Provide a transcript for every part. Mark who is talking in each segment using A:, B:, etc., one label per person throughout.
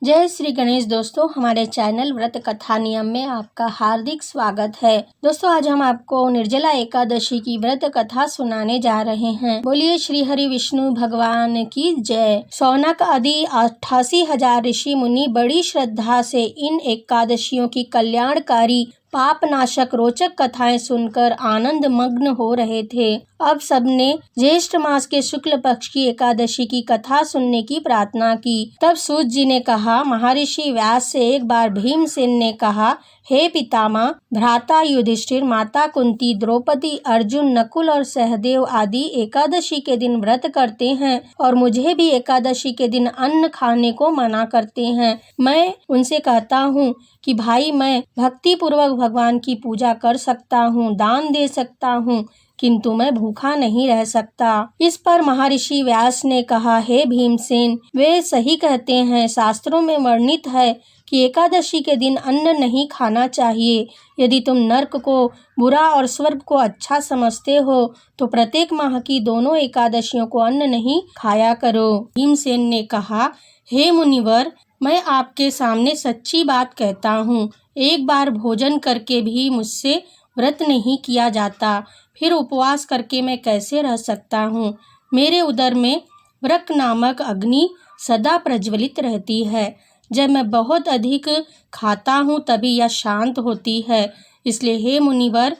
A: जय श्री गणेश दोस्तों, हमारे चैनल व्रत कथा नियम में आपका हार्दिक स्वागत है। दोस्तों, आज हम आपको निर्जला एकादशी की व्रत कथा सुनाने जा रहे हैं। बोलिए श्री हरि विष्णु भगवान की जय। शौनक आदि 88,000 ऋषि मुनि बड़ी श्रद्धा से इन एकादशियों की कल्याणकारी पाप नाशक रोचक कथाएं सुनकर आनंद मग्न हो रहे थे। अब सबने ज्येष्ठ मास के शुक्ल पक्ष की एकादशी की कथा सुनने की प्रार्थना की। तब सूत जी ने कहा, महर्षि व्यास से एक बार भीमसेन ने कहा, हे पितामह, भ्राता युधिष्ठिर, माता कुंती, द्रौपदी, अर्जुन, नकुल और सहदेव आदि एकादशी के दिन व्रत करते हैं और मुझे भी एकादशी के दिन अन्न खाने को मना करते हैं। मैं उनसे कहता हूँ कि भाई, मैं भक्ति पूर्वक भगवान की पूजा कर सकता हूँ, दान दे सकता हूँ, किंतु मैं भूखा नहीं रह सकता। इस पर महर्षि व्यास ने कहा, हे भीमसेन, वे सही कहते हैं। शास्त्रों में वर्णित है कि एकादशी के दिन अन्न नहीं खाना चाहिए। यदि तुम नर्क को बुरा और स्वर्ग को अच्छा समझते हो तो प्रत्येक माह की दोनों एकादशियों को अन्न नहीं खाया करो। भीमसेन ने कहा, हे मुनिवर, मैं आपके सामने सच्ची बात कहता हूँ। एक बार भोजन करके भी मुझसे व्रत नहीं किया जाता, फिर उपवास करके मैं कैसे रह सकता हूँ। मेरे उदर में वृक नामक अग्नि सदा प्रज्वलित रहती है। जब मैं बहुत अधिक खाता हूँ तभी यह शांत होती है। इसलिए हे मुनिवर,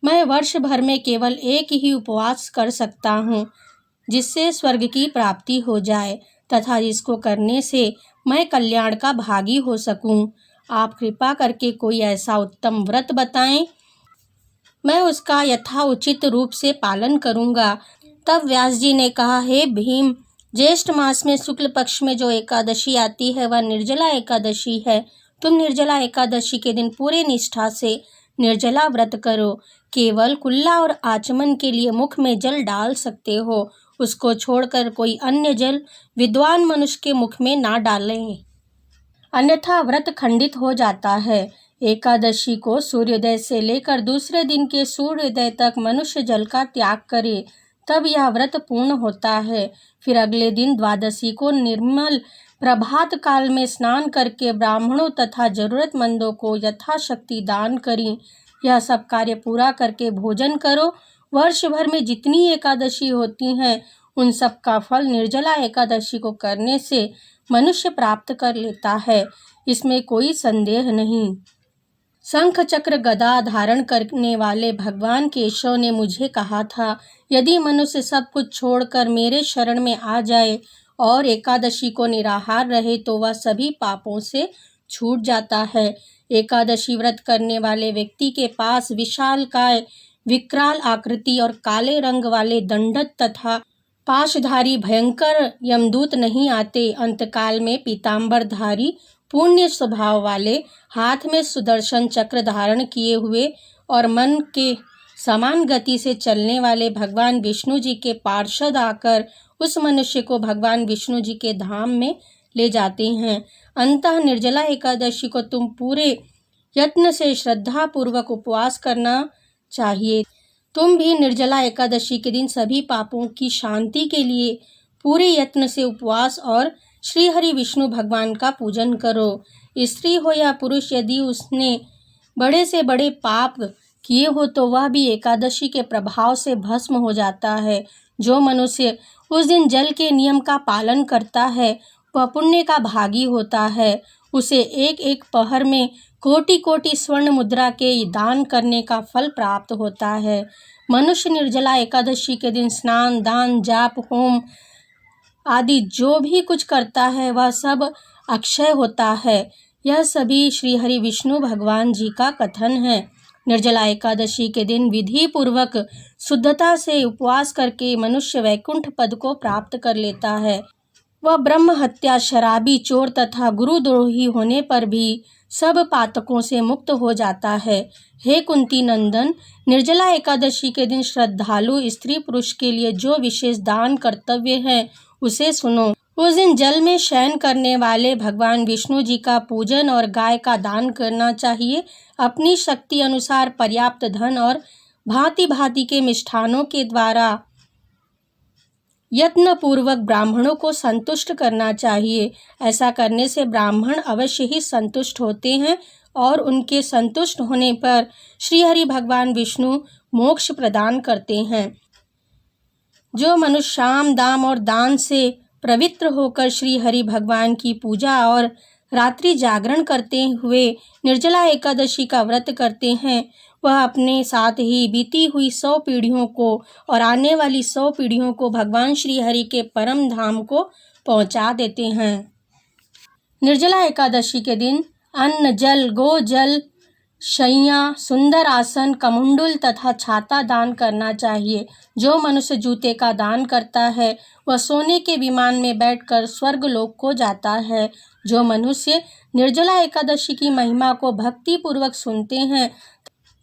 A: मैं वर्ष भर में केवल एक ही उपवास कर सकता हूँ जिससे स्वर्ग की प्राप्ति हो जाए तथा जिसको करने से मैं कल्याण का भागी हो सकूं। आप कृपा करके कोई ऐसा उत्तम व्रत बताएं, मैं उसका यथाउचित रूप से पालन करूंगा। तब व्यास जी ने कहा, हे भीम, ज्येष्ठ मास में शुक्ल पक्ष में जो एकादशी आती है वह निर्जला एकादशी है। तुम निर्जला एकादशी के दिन पूरे निष्ठा से निर्जला व्रत करो। केवल कुल्ला और आचमन के लिए मुख में जल डाल सकते हो। उसको छोड़कर कोई अन्य जल विद्वान मनुष्य के मुख में ना डालें, अन्यथा व्रत खंडित हो जाता है। एकादशी को सूर्योदय से लेकर दूसरे दिन के सूर्योदय तक मनुष्य जल का त्याग करे, तब यह व्रत पूर्ण होता है। फिर अगले दिन द्वादशी को निर्मल प्रभात काल में स्नान करके ब्राह्मणों तथा जरूरतमंदों को यथाशक्ति दान करें। यह सब कार्य पूरा करके भोजन करो। वर्ष भर में जितनी एकादशी होती हैं उन सब का फल निर्जला एकादशी को करने से मनुष्य प्राप्त कर लेता है, इसमें कोई संदेह नहीं। शंख चक्र गदा धारण करने वाले भगवान केशव ने मुझे कहा था, यदि मनुष्य सब कुछ छोड़कर मेरे शरण में आ जाए और एकादशी को निराहार रहे तो वह सभी पापों से छूट जाता है। एकादशी व्रत करने वाले व्यक्ति के पास विशालकाय, विकराल आकृति और काले रंग वाले दंडक तथा पाशधारी भयंकर यमदूत नहीं आते। अंतकाल में पीतांबरधारी पुण्य स्वभाव वाले, हाथ में सुदर्शन चक्र धारण किए हुए और मन के समान गति से चलने वाले भगवान विष्णु जी के पार्षद आकर उस मनुष्य को भगवान विष्णु जी के धाम में ले जाते हैं। अंततः निर्जला एकादशी को तुम पूरे यत्न से श्रद्धा पूर्वक उपवास करना चाहिए। तुम भी निर्जला एकादशी के दिन सभी पापों की शांति के लिए पूरे यत्न से उपवास और श्री हरि विष्णु भगवान का पूजन करो। स्त्री हो या पुरुष, यदि उसने बड़े से बड़े पाप किए हो तो वह भी एकादशी के प्रभाव से भस्म हो जाता है। जो मनुष्य उस दिन जल के नियम का पालन करता है वह पुण्य का भागी होता है। उसे एक एक पहर में कोटि कोटि स्वर्ण मुद्रा के दान करने का फल प्राप्त होता है। मनुष्य निर्जला एकादशी के दिन स्नान, दान, जाप, होम आदि जो भी कुछ करता है वह सब अक्षय होता है। यह सभी श्री हरि विष्णु भगवान जी का कथन है। निर्जला एकादशी के दिन विधि पूर्वक शुद्धता से उपवास करके मनुष्य वैकुंठ पद को प्राप्त कर लेता है। वह ब्रह्म हत्या, शराबी, चोर तथा गुरुद्रोही होने पर भी सब पातकों से मुक्त हो जाता है। हे कुंती नंदन, निर्जला एकादशी के दिन श्रद्धालु स्त्री पुरुष के लिए जो विशेष दान कर्तव्य है उसे सुनो। उस दिन जल में शयन करने वाले भगवान विष्णु जी का पूजन और गाय का दान करना चाहिए। अपनी शक्ति अनुसार पर्याप्त धन और भांति भांति के मिष्ठानों के द्वारा यत्न पूर्वक ब्राह्मणों को संतुष्ट करना चाहिए। ऐसा करने से ब्राह्मण अवश्य ही संतुष्ट होते हैं और उनके संतुष्ट होने पर श्री हरि भगवान विष्णु मोक्ष प्रदान करते हैं। जो मनुष्य शाम दाम और दान से पवित्र होकर श्री हरि भगवान की पूजा और रात्रि जागरण करते हुए निर्जला एकादशी का व्रत करते हैं, वह अपने साथ ही बीती हुई 100 पीढ़ियों को और आने वाली 100 पीढ़ियों को भगवान श्री हरि के परम धाम को पहुंचा देते हैं। निर्जला एकादशी के दिन अन्न, जल, गो जल, शैया, सुंदर आसन, कमंडल तथा छाता दान करना चाहिए। जो मनुष्य जूते का दान करता है वह सोने के विमान में बैठकर स्वर्ग लोक को जाता है। जो मनुष्य निर्जला एकादशी की महिमा को भक्ति पूर्वक सुनते हैं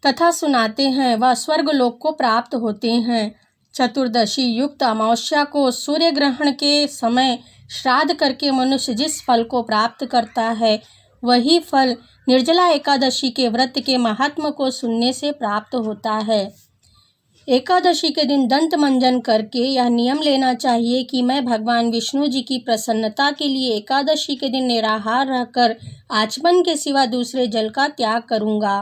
A: तथा सुनाते हैं वह स्वर्ग लोक को प्राप्त होते हैं। चतुर्दशी युक्त अमावस्या को सूर्य ग्रहण के समय श्राद्ध करके मनुष्य जिस फल को प्राप्त करता है वही फल निर्जला एकादशी के व्रत के महात्म को सुनने से प्राप्त होता है। एकादशी के दिन दंत मंजन करके यह नियम लेना चाहिए कि मैं भगवान विष्णु जी की प्रसन्नता के लिए एकादशी के दिन निराहार रहकर आचमन के सिवा दूसरे जल का त्याग करूंगा।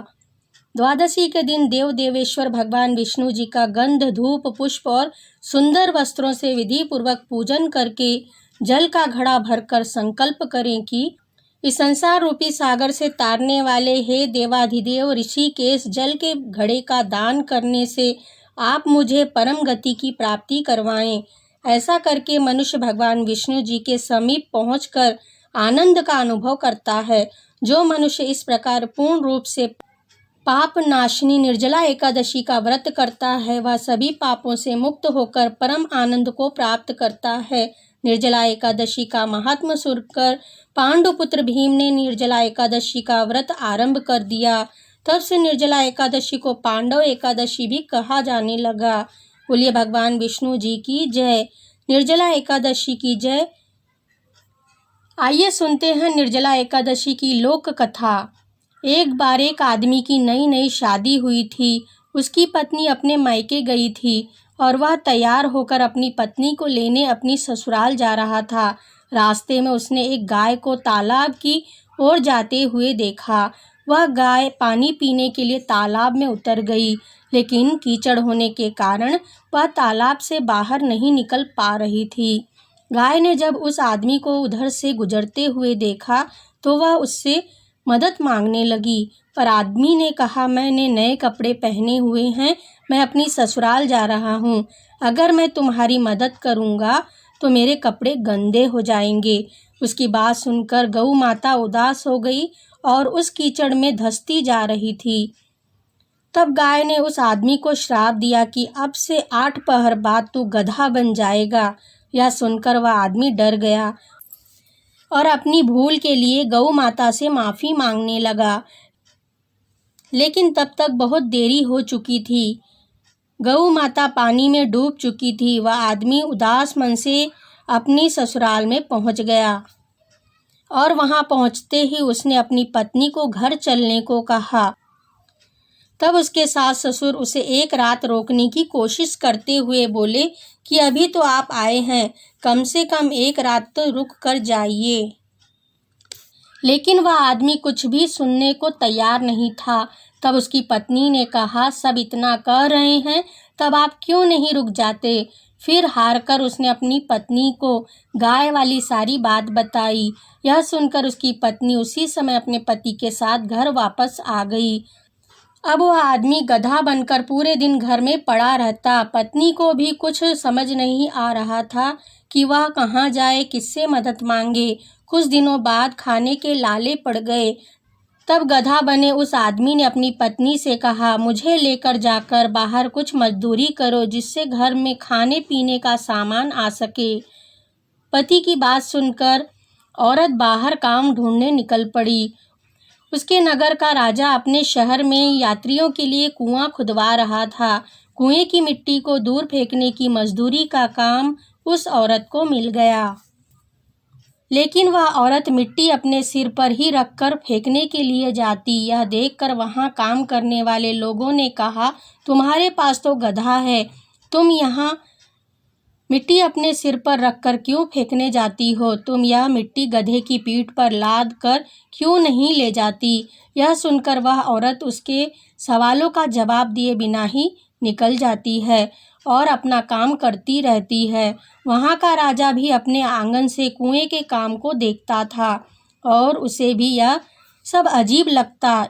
A: द्वादशी के दिन देव देवेश्वर भगवान विष्णु जी का गंध, धूप, पुष्प और सुंदर वस्त्रों से विधि पूर्वक पूजन करके जल का घड़ा भरकर संकल्प करें कि इस संसार रूपी सागर से तारने वाले हे देवाधिदेव ऋषिकेश, जल के घड़े का दान करने से आप मुझे परम गति की प्राप्ति करवाएं। ऐसा करके मनुष्य भगवान विष्णु जी के समीप पहुंचकर आनंद का अनुभव करता है। जो मनुष्य इस प्रकार पूर्ण रूप से पाप नाशिनी निर्जला एकादशी का व्रत करता है वह सभी पापों से मुक्त होकर परम आनंद को प्राप्त करता है। निर्जला एकादशी का महात्म सुनकर पांडुपुत्र भीम ने निर्जला एकादशी का व्रत आरंभ कर दिया। तब से निर्जला एकादशी को पांडव एकादशी भी कहा जाने लगा। बोलिए भगवान विष्णु जी की जय। निर्जला एकादशी की जय। आइए सुनते हैं निर्जला एकादशी की लोक कथा। एक बार एक आदमी की नई नई शादी हुई थी। उसकी पत्नी अपने मायके गई थी और वह तैयार होकर अपनी पत्नी को लेने अपनी ससुराल जा रहा था। रास्ते में उसने एक गाय को तालाब की ओर जाते हुए देखा। वह गाय पानी पीने के लिए तालाब में उतर गई, लेकिन कीचड़ होने के कारण वह तालाब से बाहर नहीं निकल पा रही थी। गाय ने जब उस आदमी को उधर से गुजरते हुए देखा तो वह उससे मदद मांगने लगी, पर आदमी ने कहा, मैंने नए कपड़े पहने हुए हैं, मैं अपनी ससुराल जा रहा हूँ। अगर मैं तुम्हारी मदद करूँगा तो मेरे कपड़े गंदे हो जाएंगे। उसकी बात सुनकर गऊ माता उदास हो गई और उस कीचड़ में धंसती जा रही थी। तब गाय ने उस आदमी को श्राप दिया कि अब से 8 पहर बाद तू गधा बन जाएगा। यह सुनकर वह आदमी डर गया और अपनी भूल के लिए गऊ माता से माफ़ी मांगने लगा, लेकिन तब तक बहुत देरी हो चुकी थी। गऊ माता पानी में डूब चुकी थी। वह आदमी उदास मन से अपनी ससुराल में पहुंच गया और वहां पहुंचते ही उसने अपनी पत्नी को घर चलने को कहा। तब उसके सास ससुर उसे एक रात रोकने की कोशिश करते हुए बोले कि अभी तो आप आए हैं, कम से कम एक रात तो रुक कर जाइए। लेकिन वह आदमी कुछ भी सुनने को तैयार नहीं था। तब उसकी पत्नी ने कहा, सब इतना कह रहे हैं तब आप क्यों नहीं रुक जाते। फिर हारकर उसने अपनी पत्नी को गाय वाली सारी बात बताई। यह सुनकर उसकी पत्नी उसी समय अपने पति के साथ घर वापस आ गई। अब वह आदमी गधा बनकर पूरे दिन घर में पड़ा रहता। पत्नी को भी कुछ समझ नहीं आ रहा था कि वह कहाँ जाए, किससे मदद मांगे। कुछ दिनों बाद खाने के लाले पड़ गए। तब गधा बने उस आदमी ने अपनी पत्नी से कहा, मुझे लेकर जाकर बाहर कुछ मजदूरी करो जिससे घर में खाने पीने का सामान आ सके। पति की बात सुनकर औरत बाहर काम ढूंढने निकल पड़ी। उसके नगर का राजा अपने शहर में यात्रियों के लिए कुआं खुदवा रहा था। कुएं की मिट्टी को दूर फेंकने की मजदूरी का काम उस औरत को मिल गया, लेकिन वह औरत मिट्टी अपने सिर पर ही रखकर फेंकने के लिए जाती। यह देखकर वहां काम करने वाले लोगों ने कहा, तुम्हारे पास तो गधा है, तुम यहाँ मिट्टी अपने सिर पर रखकर क्यों फेंकने जाती हो? तुम यह मिट्टी गधे की पीठ पर लाद कर क्यों नहीं ले जाती? यह सुनकर वह औरत उसके सवालों का जवाब दिए बिना ही निकल जाती है और अपना काम करती रहती है। वहाँ का राजा भी अपने आंगन से कुएं के काम को देखता था और उसे भी यह सब अजीब लगता।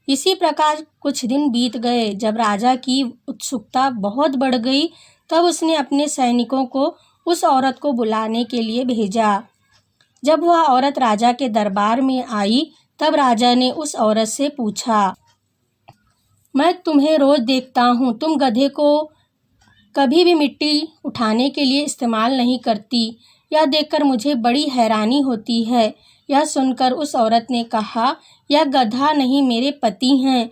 A: इसी प्रकार कुछ दिन बीत गए। जब राजा की उत्सुकता बहुत बढ़ गई, तब उसने अपने सैनिकों को उस औरत को बुलाने के लिए भेजा। जब वह औरत राजा के दरबार में आई, तब राजा ने उस औरत से पूछा, मैं तुम्हें रोज देखता हूँ, तुम गधे को कभी भी मिट्टी उठाने के लिए इस्तेमाल नहीं करती। यह देखकर मुझे बड़ी हैरानी होती है। यह सुनकर उस औरत ने कहा, यह गधा नहीं, मेरे पति हैं।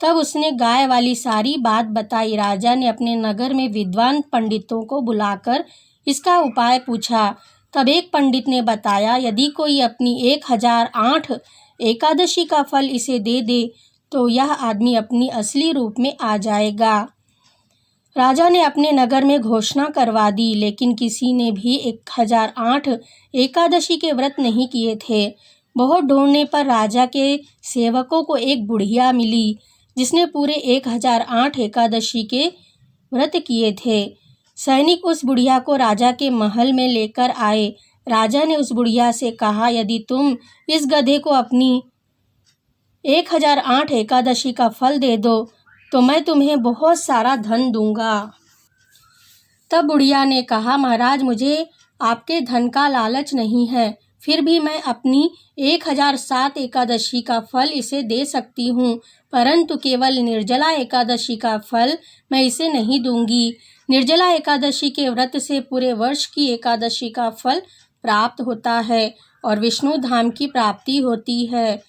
A: तब उसने गाय वाली सारी बात बताई। राजा ने अपने नगर में विद्वान पंडितों को बुलाकर इसका उपाय पूछा। तब एक पंडित ने बताया, यदि कोई अपनी 1008 एकादशी का फल इसे दे दे तो यह आदमी अपनी असली रूप में आ जाएगा। राजा ने अपने नगर में घोषणा करवा दी, लेकिन किसी ने भी 1008 एकादशी के व्रत नहीं किए थे। बहुत ढूंढने पर राजा के सेवकों को एक बुढ़िया मिली, जिसने पूरे 1008 एकादशी के व्रत किए थे। सैनिक उस बुढ़िया को राजा के महल में लेकर आए। राजा ने उस बुढ़िया से कहा, यदि तुम इस गधे को अपनी 1008 एकादशी का फल दे दो तो मैं तुम्हें बहुत सारा धन दूंगा। तब बुढ़िया ने कहा, महाराज, मुझे आपके धन का लालच नहीं है, फिर भी मैं अपनी 1007 एकादशी का फल इसे दे सकती हूँ, परंतु केवल निर्जला एकादशी का फल मैं इसे नहीं दूंगी। निर्जला एकादशी के व्रत से पूरे वर्ष की एकादशी का फल प्राप्त होता है और विष्णु धाम की प्राप्ति होती है।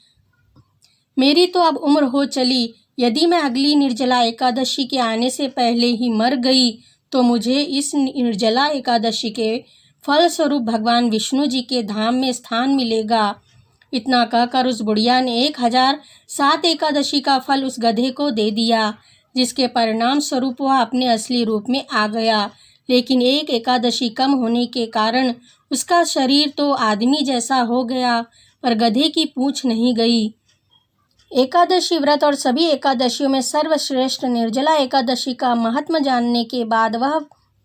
A: मेरी तो अब उम्र हो चली, यदि मैं अगली निर्जला एकादशी के आने से पहले ही मर गई तो मुझे इस निर्जला एकादशी के फल स्वरूप भगवान विष्णु जी के धाम में स्थान मिलेगा। इतना कहकर उस बुढ़िया ने 1007 एकादशी का फल उस गधे को दे दिया, जिसके परिणाम स्वरूप वह अपने असली रूप में आ गया। लेकिन एक एकादशी कम होने के कारण उसका शरीर तो आदमी जैसा हो गया, पर गधे की पूंछ नहीं गई। एकादशी व्रत और सभी एकादशियों में सर्वश्रेष्ठ निर्जला एकादशी का महात्म्य जानने के बाद वह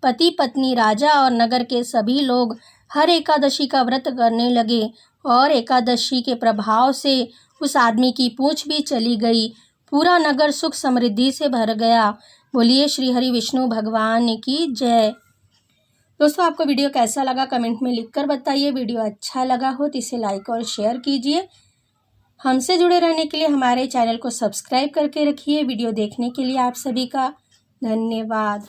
A: पति पत्नी, राजा और नगर के सभी लोग हर एकादशी का व्रत करने लगे और एकादशी के प्रभाव से उस आदमी की पूंछ भी चली गई। पूरा नगर सुख समृद्धि से भर गया। बोलिए श्री हरि विष्णु भगवान की जय। दोस्तों, आपको वीडियो कैसा लगा कमेंट में लिखकर बताइए। वीडियो अच्छा लगा हो तो इसे लाइक और शेयर कीजिए। हमसे जुड़े रहने के लिए हमारे चैनल को सब्सक्राइब करके रखिए। वीडियो देखने के लिए आप सभी का धन्यवाद।